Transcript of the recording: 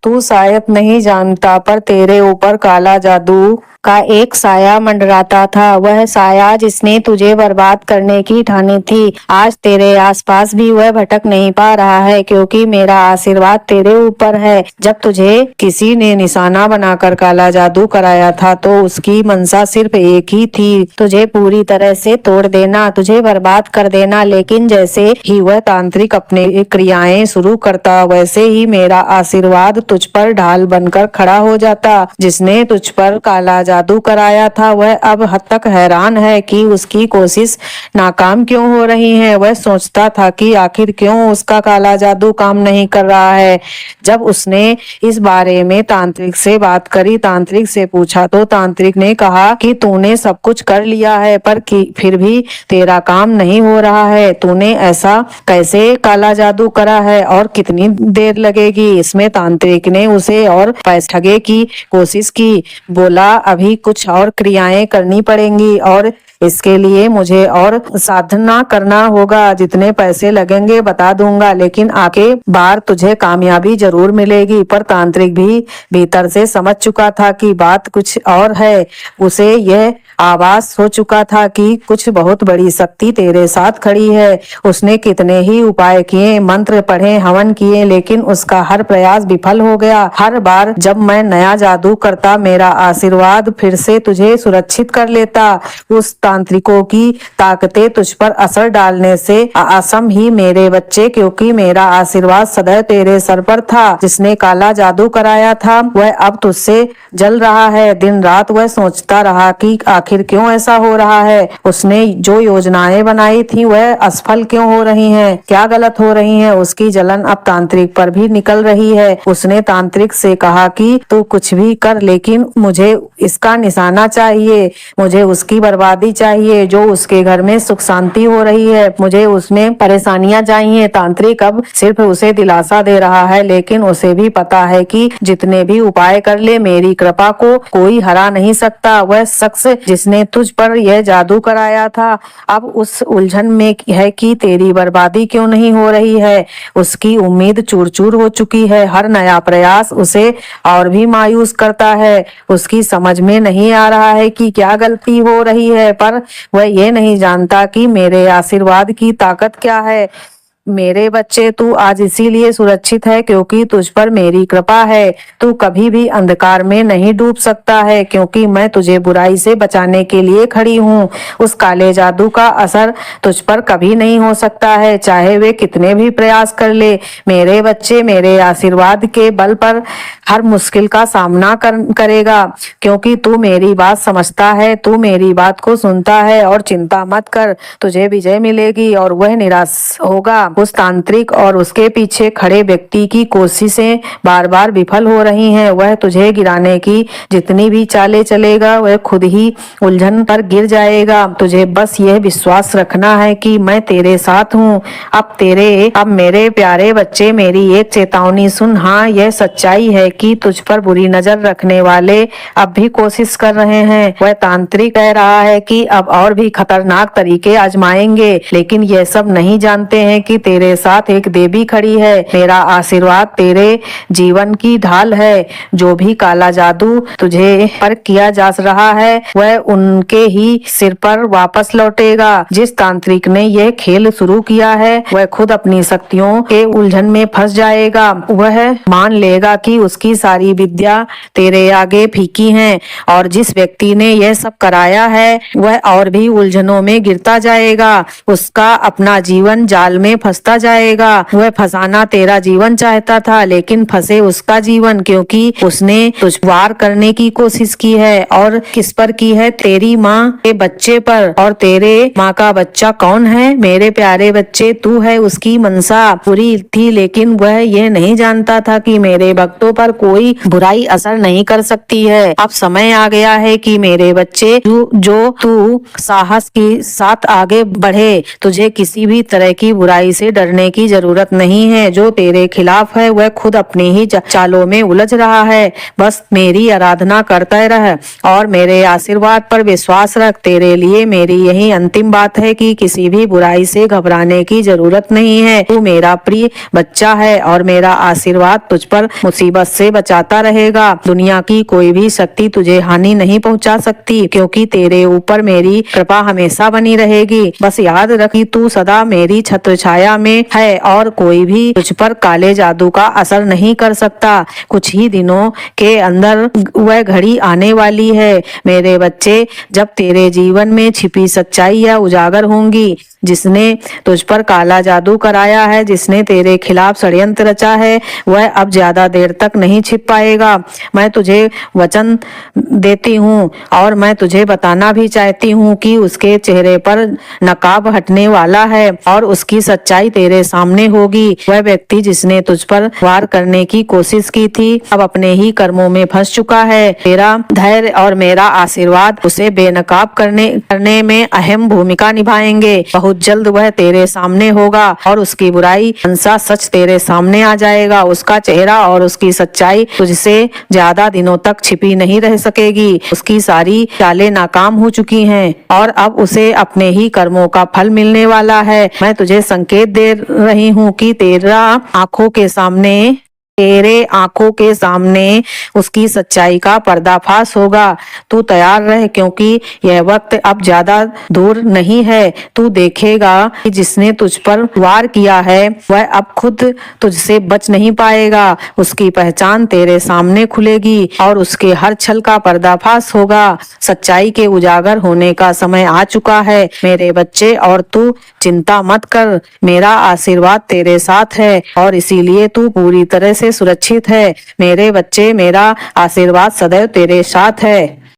तू शायद नहीं जानता, पर तेरे ऊपर काला जादू का एक साया मंडराता था। वह साया जिसने तुझे बर्बाद करने की ठानी थी, आज तेरे आसपास भी वह भटक नहीं पा रहा है, क्योंकि मेरा आशीर्वाद तेरे ऊपर है। जब तुझे किसी ने निशाना बनाकर काला जादू कराया था, तो उसकी मंशा सिर्फ एक ही थी, तुझे पूरी तरह से तोड़ देना, तुझे बर्बाद कर देना। लेकिन जैसे ही वह तांत्रिक अपनी क्रियाएं शुरू करता, वैसे ही मेरा आशीर्वाद तुझ पर ढाल बनकर खड़ा हो जाता। जिसने तुझ पर काला जादू कराया था, वह अब हद तक हैरान है कि उसकी कोशिश नाकाम क्यों हो रही है। वह सोचता था कि आखिर क्यों उसका काला जादू काम नहीं कर रहा है। जब उसने इस बारे में तांत्रिक से बात करी, तांत्रिक से पूछा, तो तांत्रिक ने कहा कि तूने सब कुछ कर लिया है, पर फिर भी तेरा काम नहीं हो रहा है। तूने ऐसा कैसे काला जादू करा है और कितनी देर लगेगी? इसमें तांत्रिक ने उसे और पैसे ठगे की कोशिश की। बोला, अभी कुछ और क्रियाएं करनी पड़ेंगी और इसके लिए मुझे और साधना करना होगा। जितने पैसे लगेंगे बता दूंगा, लेकिन आगे बार तुझे कामयाबी जरूर मिलेगी। पर तांत्रिक भी भीतर से समझ चुका था कि बात कुछ और है। उसे यह आभास हो चुका था कि कुछ बहुत बड़ी शक्ति तेरे साथ खड़ी है। उसने कितने ही उपाय किए, मंत्र पढ़े, हवन किए, लेकिन उसका हर प्रयास विफल हो गया। हर बार जब मैं नया जादू करता, मेरा आशीर्वाद फिर से तुझे सुरक्षित कर लेता। उस तांत्रिकों की ताकतें तुझ पर असर डालने से असम ही मेरे बच्चे, क्योंकि मेरा आशीर्वाद सदैव तेरे सर पर था। जिसने काला जादू कराया था, वह अब तुझसे जल रहा है। दिन रात वह सोचता रहा कि आखिर क्यों ऐसा हो रहा है। उसने जो योजनाएं बनाई थी, वह असफल क्यों हो रही हैं? क्या गलत हो रही है? उसकी जलन अब तांत्रिक पर भी निकल रही है। उसने तांत्रिक से कहा कि तू कुछ भी कर, लेकिन मुझे इसका निशाना चाहिए, मुझे उसकी बर्बादी चाहिए। जो उसके घर में सुख शांति हो रही है, मुझे उसमें परेशानियां चाहिए। तांत्रिक अब सिर्फ उसे दिलासा दे रहा है, लेकिन उसे भी पता है कि जितने भी उपाय कर ले, मेरी कृपा को कोई हरा नहीं सकता। वह शख्स जिसने तुझ पर यह जादू कराया था, अब उस उलझन में है कि तेरी बर्बादी क्यों नहीं हो रही है। उसकी उम्मीद चूर चूर हो चुकी है। हर नया प्रयास उसे और भी मायूस करता है। उसकी समझ में नहीं आ रहा है कि क्या गलती हो रही है, पर वह ये नहीं जानता कि मेरे आशीर्वाद की ताकत क्या है। मेरे बच्चे, तू आज इसीलिए सुरक्षित है क्योंकि तुझ पर मेरी कृपा है। तू कभी भी अंधकार में नहीं डूब सकता है, क्योंकि मैं तुझे बुराई से बचाने के लिए खड़ी हूँ। उस काले जादू का असर तुझ पर कभी नहीं हो सकता है, चाहे वे कितने भी प्रयास कर ले। मेरे बच्चे, मेरे आशीर्वाद के बल पर हर मुश्किल का सामना करेगा, क्योंकि तू मेरी बात समझता है, तू मेरी बात को सुनता है। और चिंता मत कर, तुझे विजय मिलेगी और वह निराश होगा। उस तांत्रिक और उसके पीछे खड़े व्यक्ति की कोशिशें बार बार विफल हो रही हैं। वह तुझे गिराने की जितनी भी चालें चलेगा, वह खुद ही उलझन पर गिर जाएगा। तुझे बस यह विश्वास रखना है कि मैं तेरे साथ हूँ। अब मेरे प्यारे बच्चे, मेरी एक चेतावनी सुन। हाँ, यह सच्चाई है कि तुझ पर बुरी नजर रखने वाले अब भी कोशिश कर रहे हैं। वह तांत्रिक कह रहा है कि अब और भी खतरनाक तरीके आजमाएंगे, लेकिन यह सब नहीं जानते हैं कि तेरे साथ एक देवी खड़ी है। मेरा आशीर्वाद तेरे जीवन की ढाल है। जो भी काला जादू तुझे पर किया जा रहा है, वह उनके ही सिर पर वापस लौटेगा। जिस तांत्रिक ने यह खेल शुरू किया है, वह खुद अपनी शक्तियों के उलझन में फंस जाएगा। वह मान लेगा कि उसकी सारी विद्या तेरे आगे फीकी है, और जिस व्यक्ति ने यह सब कराया है, वह और भी उलझनों में गिरता जाएगा। उसका अपना जीवन जाल में फंसता जाएगा। वह फंसाना तेरा जीवन चाहता था, लेकिन फंसे उसका जीवन, क्योंकि उसने तुझ वार करने की कोशिश की है। और किस पर की है? तेरी माँ के बच्चे पर। और तेरे माँ का बच्चा कौन है? मेरे प्यारे बच्चे, तू है। उसकी मंशा पूरी थी, लेकिन वह यह नहीं जानता था कि मेरे भक्तों पर कोई बुराई असर नहीं कर सकती है। अब समय आ गया है कि मेरे बच्चे, तू साहस के साथ आगे बढ़े। तुझे किसी भी तरह की बुराई से डरने की जरूरत नहीं है। जो तेरे खिलाफ है वह खुद अपनी ही चालों में उलझ रहा है। बस मेरी आराधना करता रह और मेरे आशीर्वाद पर विश्वास रख। तेरे लिए मेरी यही अंतिम बात है कि किसी भी बुराई से घबराने की जरूरत नहीं है। तू मेरा प्रिय बच्चा है और मेरा आशीर्वाद तुझ पर मुसीबत से बचाता रहेगा। दुनिया की कोई भी शक्ति तुझे हानि नहीं पहुंचा सकती, क्योंकि तेरे ऊपर मेरी कृपा हमेशा बनी रहेगी। बस याद रख कि तू सदा मेरी छत्र छाया में है और कोई भी तुझ पर काले जादू का असर नहीं कर सकता। कुछ ही दिनों के अंदर वह घड़ी आने वाली है मेरे बच्चे, जब तेरे जीवन में छिपी सच्चाई या उजागर होंगी। जिसने तुझ पर काला जादू कराया है, जिसने तेरे खिलाफ षड्यंत्र रचा है, वह अब ज्यादा देर तक नहीं छिप पाएगा। मैं तुझे वचन देती हूँ और मैं तुझे बताना भी चाहती हूँ कि उसके चेहरे पर नकाब हटने वाला है और उसकी सच्चाई तेरे सामने होगी। वह व्यक्ति जिसने तुझ पर वार करने की कोशिश की थी, अब अपने ही कर्मों में फंस चुका है। तेरा धैर्य और मेरा आशीर्वाद उसे बेनकाब करने में अहम भूमिका निभाएंगे। बहुत जल्द वह तेरे सामने होगा और उसकी बुराई मंशा सच तेरे सामने आ जाएगा। उसका चेहरा और उसकी सच्चाई तुझसे ज्यादा दिनों तक छिपी नहीं रह सकेगी। उसकी सारी चालें नाकाम हो चुकी हैं और अब उसे अपने ही कर्मों का फल मिलने वाला है। मैं तुझे संकेत दे रही हूँ कि तेरे आंखों के सामने उसकी सच्चाई का पर्दाफाश होगा। तू तैयार रह, क्योंकि यह वक्त अब ज्यादा दूर नहीं है। तू देखेगा कि जिसने तुझ पर वार किया है वह अब खुद तुझसे बच नहीं पाएगा। उसकी पहचान तेरे सामने खुलेगी और उसके हर छल का पर्दाफाश होगा। सच्चाई के उजागर होने का समय आ चुका है मेरे बच्चे, और तू चिंता मत कर। मेरा आशीर्वाद तेरे साथ है और इसीलिए तू पूरी तरह से सुरक्षित है मेरे बच्चे। मेरा आशीर्वाद सदैव तेरे साथ है।